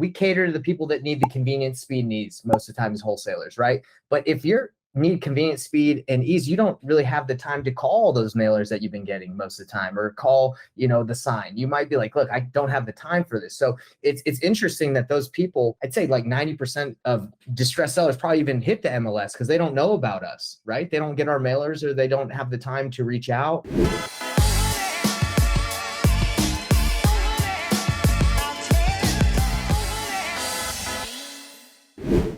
we cater to the people that need the convenience, speed, and ease most of the time as wholesalers, right? But if you're need convenience, speed, and ease, you don't really have the time to call those mailers that you've been getting most of the time, or call, the sign. You might be like, look, I don't have the time for this. So it's interesting that those people, I'd say like 90% of distressed sellers probably even hit the MLS because they don't know about us, right? They don't get our mailers, or they don't have the time to reach out.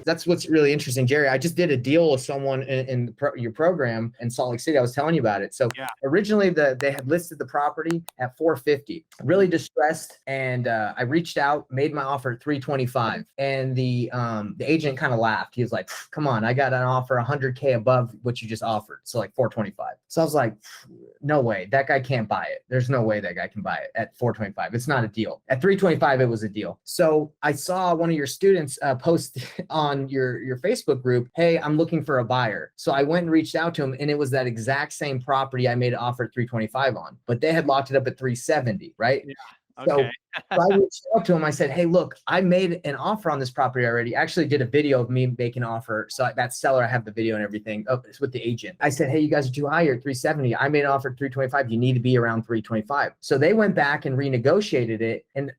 That's what's really interesting, Jerry. I just did a deal with someone in your program in Salt Lake City. I was telling you about it. So originally they had listed the property at $450, really distressed. And I reached out, made my offer at $325. And the agent kind of laughed. He was like, come on, I got an offer $100K above what you just offered. So like $425. So I was like, no way, that guy can't buy it. There's no way that guy can buy it at $425. It's not a deal. At $325, it was a deal. So I saw one of your students post on your Facebook group, hey, I'm looking for a buyer. So I went and reached out to him, and it was that exact same property I made an offer at $325 on, but they had locked it up at $370, right? Yeah. Okay. So I reached out to him. I said, hey, look, I made an offer on this property already. I actually did a video of me making an offer. So that seller, I have the video and everything. Oh, it's with the agent. I said, hey, you guys are too high here at $370. I made an offer at $325. You need to be around $325. So they went back and renegotiated it. And,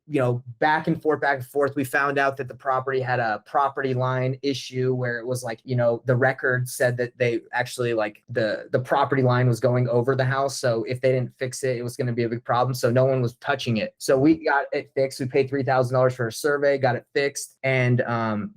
back and forth, we found out that the property had a property line issue where it was like, the record said that they actually like the property line was going over the house. So if they didn't fix it, it was going to be a big problem. So no one was touching it. So we got it fixed. We paid $3,000 for a survey, got it fixed. And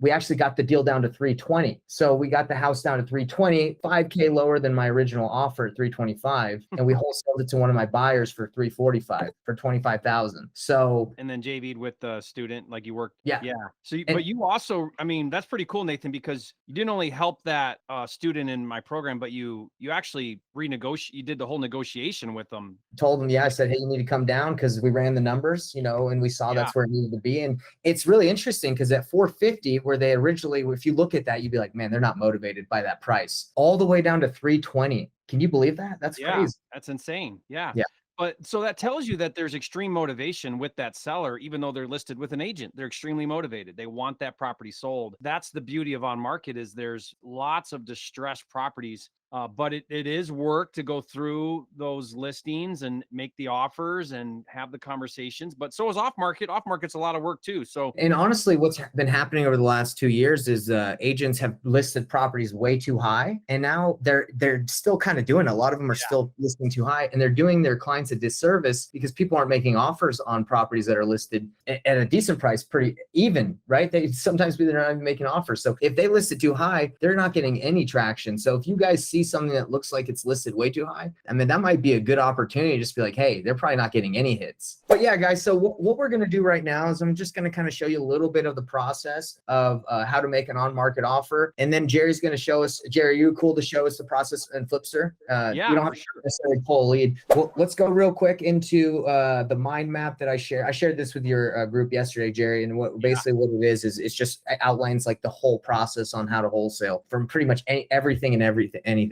we actually got the deal down to $320. So we got the house down to $320, $5K lower than my original offer at $325. And we wholesaled it to one of my buyers for $345 for $25,000. So, and then JV'd with the student, like you worked. Yeah. So, but you also, that's pretty cool, Nathan, because you didn't only help that student in my program, but you actually you did the whole negotiation with them. Told them, I said, hey, you need to come down because we ran the numbers, and we saw that's where it needed to be. And it's really interesting because at $450, where they originally, if you look at that, you'd be like, man, they're not motivated by that price. All the way down to $320. Can you believe that? That's crazy. That's insane. Yeah. But so that tells you that there's extreme motivation with that seller, even though they're listed with an agent. They're extremely motivated. They want that property sold. That's the beauty of on market, is there's lots of distressed properties. But it is work to go through those listings and make the offers and have the conversations. But so is off market. Off market's a lot of work too. So, and honestly, what's been happening over the last 2 years is agents have listed properties way too high, and now they're still kind of doing it. A lot of them are still listing too high, and they're doing their clients a disservice because people aren't making offers on properties that are listed at a decent price, pretty even, right? They sometimes they're not even making offers. So if they list it too high, they're not getting any traction. So if you guys see something that looks like it's listed way too high, that might be a good opportunity to just be like, hey, they're probably not getting any hits. But yeah, guys, so what we're going to do right now is I'm just going to kind of show you a little bit of the process of how to make an on-market offer. And then Jerry's going to show us. Jerry, you cool to show us the process in Flipster? You don't have to necessarily pull a lead. Well, let's go real quick into the mind map that I shared. I shared this with your group yesterday, Jerry, and basically what it is it's just outlines like the whole process on how to wholesale from pretty much everything and anything.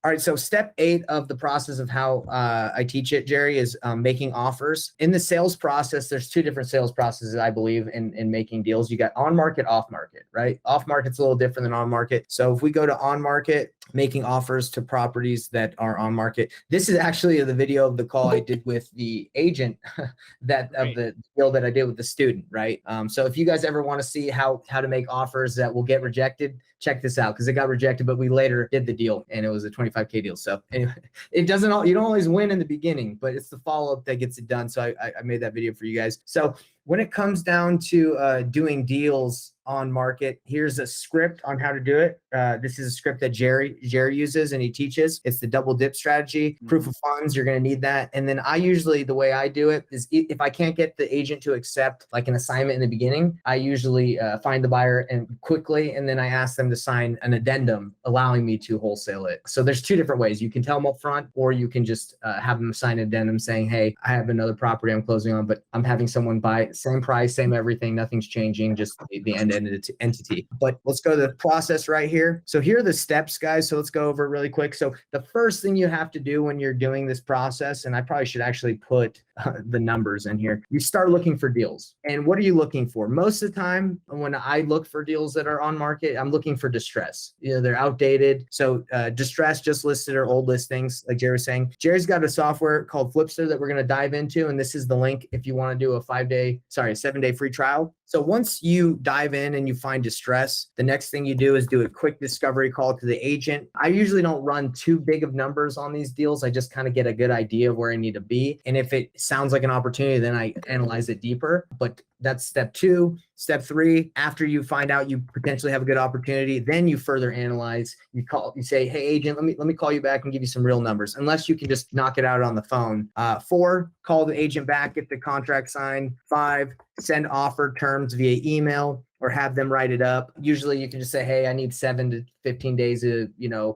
All right, so step 8 of the process of how I teach it, Jerry, is making offers. In the sales process, there's 2 different sales processes, I believe, in making deals. You got on-market, off-market, right? Off-market's a little different than on-market. So if we go to on-market, making offers to properties that are on market. This is actually the video of the call I did with the agent of the deal that I did with the student, right? So if you guys ever want to see how to make offers that will get rejected, check this out, because it got rejected, but we later did the deal and it was a $25K deal. So anyway, you don't always win in the beginning, but it's the follow-up that gets it done. So I made that video for you guys. So when it comes down to doing deals on market, here's a script on how to do it. This is a script that Jerry uses and he teaches. It's the double dip strategy. Proof of funds, you're going to need that. And then the way I do it is if I can't get the agent to accept like an assignment in the beginning, I usually find the buyer and quickly, and then I ask them to sign an addendum allowing me to wholesale it. So there's 2 different ways. You can tell them up front, or you can just have them sign an addendum saying, hey, I have another property I'm closing on, but I'm having someone buy same price, same everything, nothing's changing, just the end entity. But let's go to the process right here. So here are the steps, guys. So let's go over it really quick. So the first thing you have to do when you're doing this process, and I probably should actually put the numbers in here. You start looking for deals. And what are you looking for? Most of the time, when I look for deals that are on market, I'm looking for distress. They're outdated. So distress, just listed, or old listings, like Jerry was saying. Jerry's got a software called Flipster that we're going to dive into. And this is the link if you want to do a 7-day free trial. So once you dive in and you find distress, the next thing you do is do a quick discovery call to the agent. I usually don't run too big of numbers on these deals. I just kind of get a good idea of where I need to be. And if it sounds like an opportunity, then I analyze it deeper. But that's step 2. Step 3, after you find out you potentially have a good opportunity, then you further analyze. You say, hey, agent, let me call you back and give you some real numbers, unless you can just knock it out on the phone. 4, call the agent back, get the contract signed. 5, send offer terms via email or have them write it up. Usually you can just say, hey, I need 7 to 15 days of,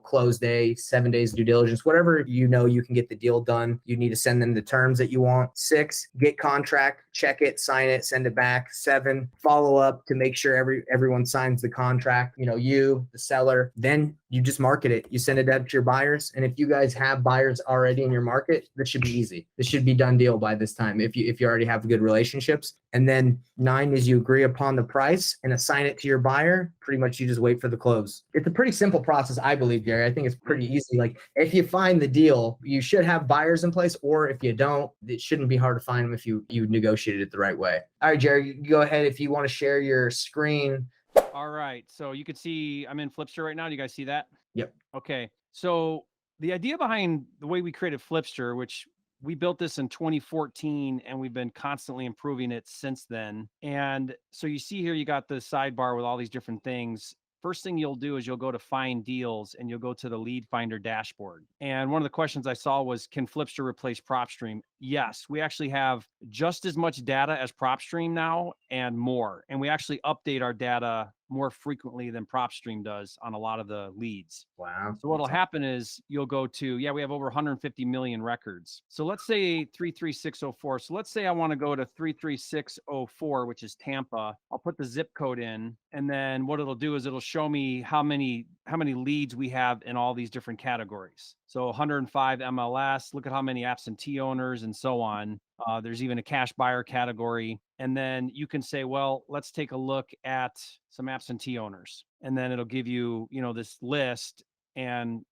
close day, 7 days due diligence, whatever, you can get the deal done. You need to send them the terms that you want. 6, get contract, check it, sign it, send it back. 7, follow up to make sure everyone signs the contract, you, the seller. Then you just market it. You send it out to your buyers. And if you guys have buyers already in your market, this should be easy. This should be done deal by this time if you already have good relationships. And then 9 is you agree upon the price and assign it to your buyer. Pretty much you just wait for the close. It's a pretty simple process, I believe, Gary. I think it's pretty easy. Like if you find the deal, you should have buyers in place, or if you don't, it shouldn't be hard to find them if you negotiated it the right way. All right, Jerry, you go ahead if you want to share your screen. All right. So you can see I'm in Flipster right now. Do you guys see that? Yep. Okay. So the idea behind the way we created Flipster, which we built this in 2014 and we've been constantly improving it since then. And so you see here, you got the sidebar with all these different things. First thing you'll do is you'll go to find deals and you'll go to the lead finder dashboard. And one of the questions I saw was, can Flipster replace Propstream? Yes, we actually have just as much data as Propstream now and more. And we actually update our data more frequently than Propstream does on a lot of the leads. Wow. So what'll happen is you'll go to, we have over 150 million records. So let's say 33604. So let's say I want to go to 33604, which is Tampa. I'll put the zip code in, and then what it'll do is it'll show me how many leads we have in all these different categories. So 105 MLS, look at how many absentee owners and so on. There's even a cash buyer category. And then you can say, well, let's take a look at some absentee owners. And then it'll give you, this list. And,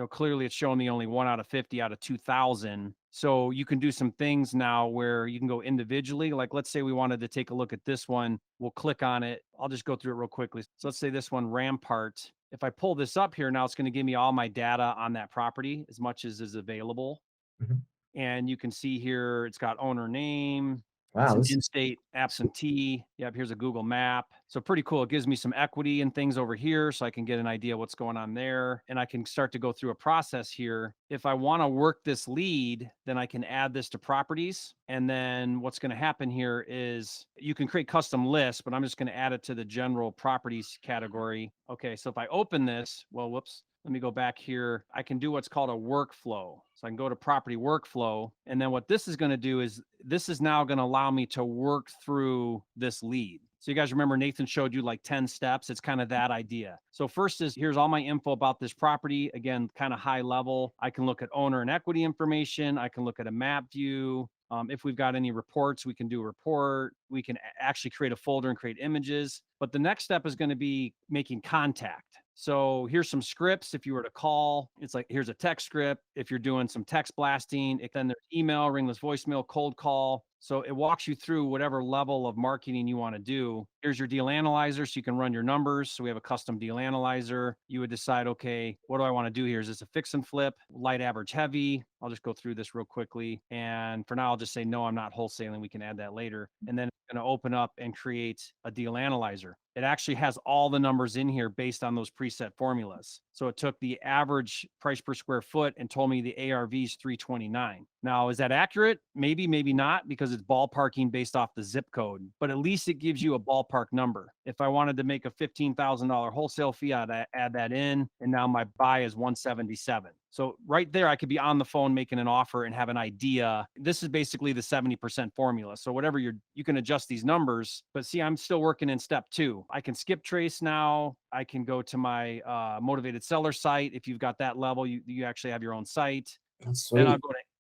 clearly it's showing me only 1 out of 50 out of 2,000. So you can do some things now where you can go individually. Like, let's say we wanted to take a look at this one. We'll click on it. I'll just go through it real quickly. So let's say this one, Rampart. If I pull this up here, now it's going to give me all my data on that property, as much as is available. Mm-hmm. And you can see here, it's got owner name. Wow. Some in-state absentee. Yep, here's a Google map. So pretty cool. It gives me some equity and things over here so I can get an idea what's going on there. And I can start to go through a process here. If I want to work this lead, then I can add this to properties. And then what's going to happen here is you can create custom lists, but I'm just going to add it to the general properties category. Okay, so if I open this, let me go back here. I can do what's called a workflow. So I can go to property workflow. And then what this is going to do is this is now going to allow me to work through this lead. So you guys remember Nathan showed you like 10 steps. It's kind of that idea. So first is here's all my info about this property. Again, kind of high level. I can look at owner and equity information. I can look at a map view. If we've got any reports, we can do a report. We can actually create a folder and create images. But the next step is going to be making contact. So here's some scripts. If you were to call, it's like, here's a text script. If you're doing some text blasting, then there's email, ringless voicemail, cold call. So it walks you through whatever level of marketing you want to do. Here's your deal analyzer, so you can run your numbers. So we have a custom deal analyzer. You would decide, okay, what do I want to do here? Is this a fix and flip, light, average, heavy? I'll just go through this real quickly. And for now, I'll just say, no, I'm not wholesaling. We can add that later. And then it's going to open up and create a deal analyzer. It actually has all the numbers in here based on those preset formulas. So it took the average price per square foot and told me the ARV is 329. Now, is that accurate? Maybe, maybe not, because it's ballparking based off the zip code, but at least it gives you a ballpark number. If I wanted to make a $15,000 wholesale fee, I'd add that in. And now my buy is 177. So right there, I could be on the phone making an offer and have an idea. This is basically the 70% formula. So whatever you can adjust these numbers, but see, I'm still working in step 2. I can skip trace now. I can go to my motivated seller site. If you've got that level, you actually have your own site. That's sweet. Then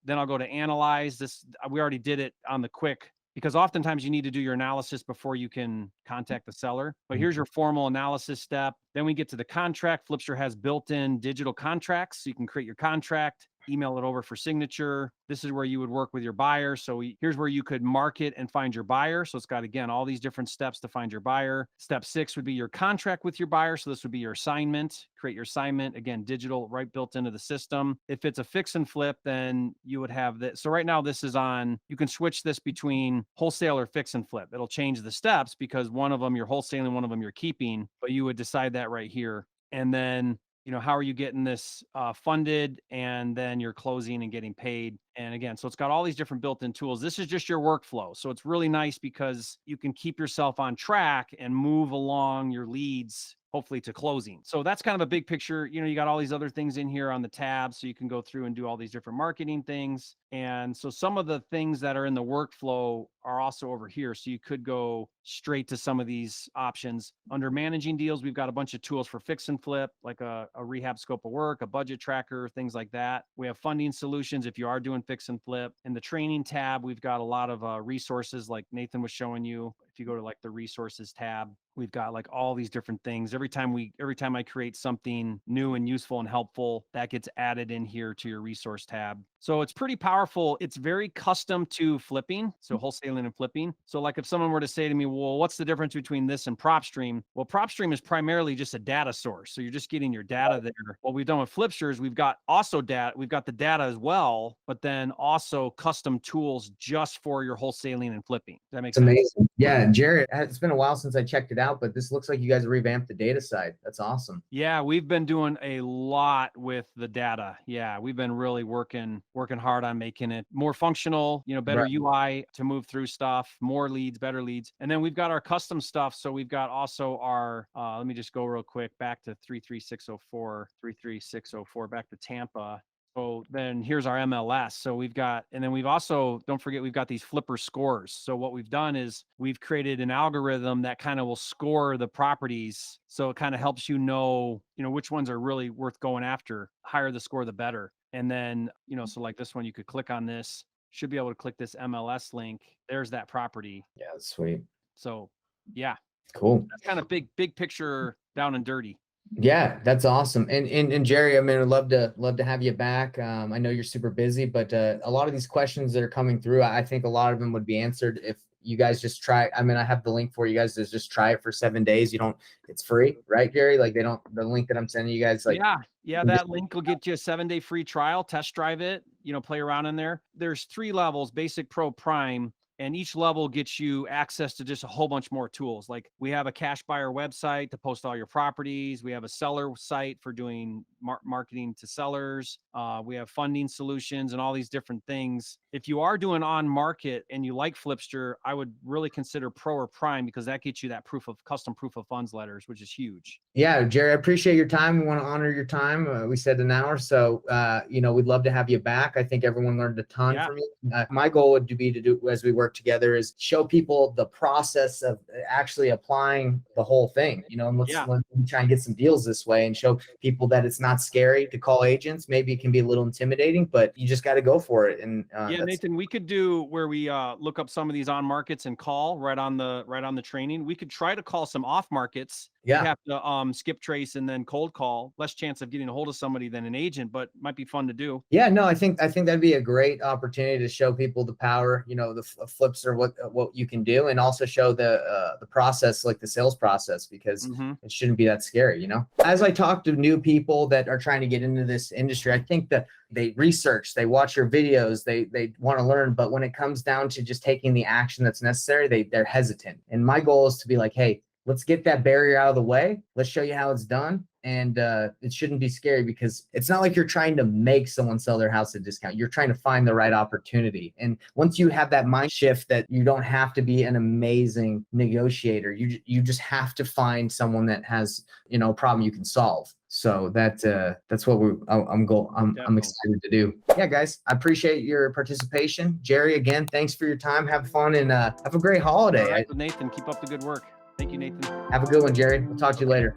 Then I'll go to analyze this. We already did it on the quick, because oftentimes you need to do your analysis before you can contact the seller. But here's your formal analysis step. Then we get to the contract. Flipster has built-in digital contracts, so you can create your contract, email it over for signature. This is where you would work with your buyer. So here's where you could market and find your buyer. So it's got, again, all these different steps to find your buyer. Step 6 would be your contract with your buyer. So this would be your assignment. Create your assignment, again, digital, right, built into the system. If it's a fix and flip, then you would have this. So right now this is on, you can switch this between wholesale or fix and flip. It'll change the steps because one of them you're wholesaling, one of them you're keeping, but you would decide that right here. And then, how are you getting this funded, and then you're closing and getting paid. And again, so it's got all these different built-in tools. This is just your workflow. So it's really nice because you can keep yourself on track and move along your leads, hopefully to closing. So that's kind of a big picture. You got all these other things in here on the tab, so you can go through and do all these different marketing things. And so some of the things that are in the workflow are also over here. So you could go straight to some of these options. Under managing deals, we've got a bunch of tools for fix and flip, like a rehab scope of work, a budget tracker, things like that. We have funding solutions if you are doing fix and flip. In the training tab, we've got a lot of resources like Nathan was showing you. If you go to like the resources tab, we've got like all these different things. Every time I create something new and useful and helpful, that gets added in here to your resource tab. So it's pretty powerful. It's very custom to flipping, so wholesaling and flipping. So like if someone were to say to me, well, what's the difference between this and Propstream? Well, Propstream is primarily just a data source. So you're just getting your data there. What we've done with Flipster is we've got also data. We've got the data as well, but then also custom tools just for your wholesaling and flipping. Does that make sense? Amazing. Yeah, Jared, it's been a while since I checked it out, but this looks like you guys revamped the data side. That's awesome. Yeah, we've been doing a lot with the data. Yeah, we've been really working hard on making it more functional, better Right. UI to move through stuff, more leads, better leads. And then we've got our custom stuff. So we've got also our, let me just go real quick back to 33604, back to Tampa. So then here's our MLS. So and then we've also, don't forget, we've got these flipper scores. So what we've done is we've created an algorithm that kind of will score the properties. So it kind of helps which ones are really worth going after. Higher the score, the better. And then, so like this one, you could click on this, should be able to click this MLS link. There's that property. Yeah, that's sweet. So yeah, cool. That's kind of big picture, down and dirty. Yeah, that's awesome. And Jerry, I mean, I'd love to have you back. I know you're super busy, but a lot of these questions that are coming through, I think a lot of them would be answered if you guys just try. I mean, I have the link for you guys to just try it for 7 days. It's free, right, Jerry? Like the link that I'm sending you guys, like, yeah, that link will get you a 7-day free trial, test drive it, play around in there. There's 3 levels, basic, pro, prime. And each level gets you access to just a whole bunch more tools. Like we have a cash buyer website to post all your properties. We have a seller site for doing marketing to sellers. We have funding solutions and all these different things. If you are doing on market and you like Flipster, I would really consider Pro or Prime, because that gets you that custom proof of funds letters, which is huge. Yeah, Jerry, I appreciate your time. We want to honor your time. We said an hour, so we'd love to have you back. I think everyone learned a ton from you. My goal would be to do, as we work together, is show people the process of actually applying the whole thing. And let's try and get some deals this way, and show people that it's not scary to call agents. Maybe it can be a little intimidating, but you just got to go for it. And Nathan, we could do where we look up some of these on markets and call right on the training. We could try to call some off markets. Yeah. You have to skip trace and then cold call. Less chance of getting a hold of somebody than an agent, but might be fun to do. Yeah, no, I think that'd be a great opportunity to show people the power, the Flipster, what you can do, and also show the process, like the sales process, because it shouldn't be that scary. As I talk to new people that are trying to get into this industry, I think that they research, they watch your videos, they want to learn, but when it comes down to just taking the action that's necessary, they're hesitant. And my goal is to be like, hey, let's get that barrier out of the way. Let's show you how it's done. And it shouldn't be scary, because it's not like you're trying to make someone sell their house at a discount. You're trying to find the right opportunity. And once you have that mind shift that you don't have to be an amazing negotiator, you just have to find someone that has, a problem you can solve. So that's what I'm excited to do. Yeah, guys, I appreciate your participation. Jerry, again, thanks for your time. Have fun, and have a great holiday. All right, Nathan, keep up the good work. Thank you, Nathan. Have a good one, Jerry. We'll talk to you later.